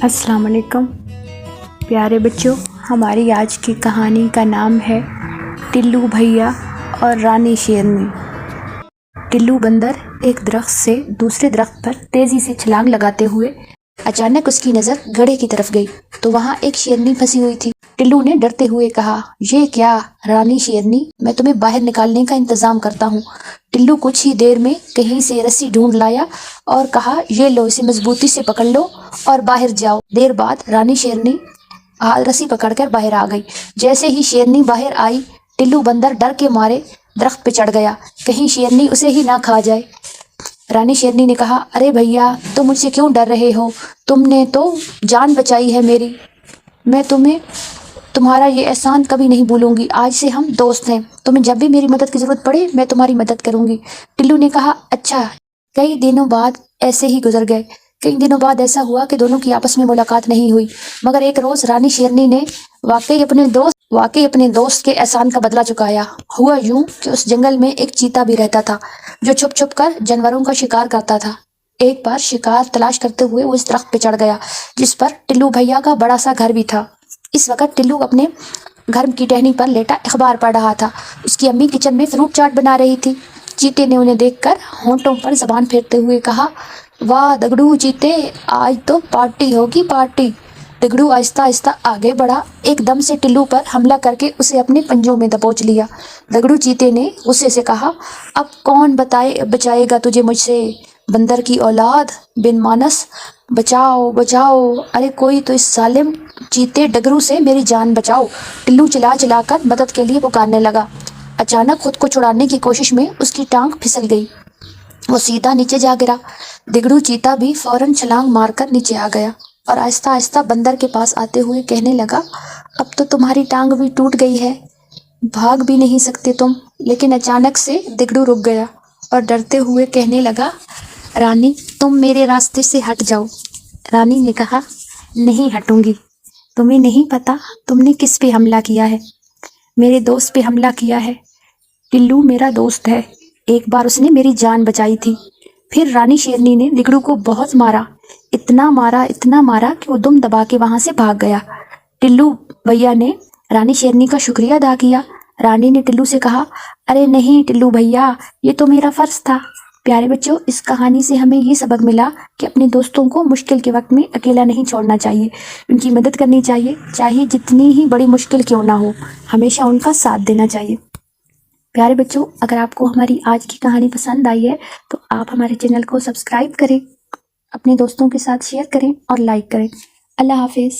अस्सलाम वालेकुम प्यारे बच्चों, हमारी आज की कहानी का नाम है टिल्लू भैया और रानी शेरनी। टिल्लू बंदर एक दरख्त से दूसरे दरख्त पर तेजी से छलांग लगाते हुए अचानक उसकी नज़र घड़े की तरफ गई तो वहाँ एक शेरनी फंसी हुई थी। टिल्लू ने डरते हुए कहा, ये क्या रानी शेरनी, मैं तुम्हें बाहर निकालने का इंतजाम करता हूँ। टिल्लू कुछ ही देर में कहीं से रस्सी ढूंढ लाया और कहा, ये लो, इसे मजबूती से पकड़ लो और बाहर जाओ। देर बाद रानी शेरनी रस्सी पकड़कर बाहर आ गई। जैसे ही शेरनी बाहर आई, टिल्लू बंदर डर के मारे दरख्त पे चढ़ गया, कहीं शेरनी उसे ही ना खा जाए। रानी शेरनी ने कहा, अरे भैया, तुम मुझसे क्यों डर रहे हो? तुमने तो जान बचाई है मेरी। मैं तुम्हारा ये एहसान कभी नहीं भूलूंगी। आज से हम दोस्त हैं। तुम्हें जब भी मेरी मदद की जरूरत पड़े मैं तुम्हारी मदद करूंगी। टिल्लू ने कहा, अच्छा। कई दिनों बाद ऐसे ही गुजर गए। कई दिनों बाद ऐसा हुआ कि दोनों की आपस में मुलाकात नहीं हुई, मगर एक रोज रानी शेरनी ने वाकई अपने दोस्त के एहसान का बदला चुकाया। हुआ यूं कि उस जंगल में एक चीता भी रहता था जो छुप छुप कर जानवरों का शिकार करता था। एक बार शिकार तलाश करते हुए वो इस दरख्त पे चढ़ गया जिस पर टिल्लू भैया का बड़ा सा घर भी था। इस वक्त टिल्लू अपने घर की टहनी पर लेटा अखबार पढ़ रहा था। उसकी अम्मी किचन में फ्रूट चाट बना रही थी। चीते ने उन्हें देखकर होंठों पर जबान फेरते हुए कहा, वाह दगड़ू चीते, आज तो पार्टी होगी पार्टी। दगड़ू आहिस्ता आहिस्ता आगे बढ़ा, एकदम से टिल्लू पर हमला करके उसे अपने पंजों में दबोच लिया। दगड़ू चीते ने गुस्से से कहा, अब कौन बचाएगा तुझे मुझसे, बंदर की औलाद, बिन मानस, बचाओ बचाओ, अरे कोई तो इस जालिम चीते डगरू से मेरी जान बचाओ। टिल्लू चिल्ला चिल्लाकर मदद के लिए पुकारने लगा। अचानक खुद को छुड़ाने की कोशिश में उसकी टांग फिसल गई, वो सीधा नीचे जा गिरा। दगड़ू चीता भी फौरन छलांग मारकर नीचे आ गया और आहिस्ता आहिस्ता बंदर के पास आते हुए कहने लगा, अब तो तुम्हारी टांग भी टूट गई है, भाग भी नहीं सकते तुम। लेकिन अचानक से दगड़ू रुक गया और डरते हुए कहने लगा, रानी, तुम मेरे रास्ते से हट जाओ। रानी ने कहा, नहीं हटूंगी। तुम्हें नहीं पता तुमने किस पे हमला किया है? मेरे दोस्त पे हमला किया है। टिल्लू मेरा दोस्त है। एक बार उसने मेरी जान बचाई थी। फिर रानी शेरनी ने दगड़ू को बहुत मारा, इतना मारा कि वो दुम दबा के वहां से भाग गया। टिल्लू भैया ने रानी शेरनी का शुक्रिया अदा किया। रानी ने टिल्लू से कहा, अरे नहीं टिल्लू भैया, ये तो मेरा फर्ज था। प्यारे बच्चों, इस कहानी से हमें ये सबक मिला कि अपने दोस्तों को मुश्किल के वक्त में अकेला नहीं छोड़ना चाहिए, उनकी मदद करनी चाहिए, चाहे जितनी ही बड़ी मुश्किल क्यों ना हो, हमेशा उनका साथ देना चाहिए। प्यारे बच्चों, अगर आपको हमारी आज की कहानी पसंद आई है तो आप हमारे चैनल को सब्सक्राइब करें, अपने दोस्तों के साथ शेयर करें और लाइक करें। अल्लाह हाफिज़।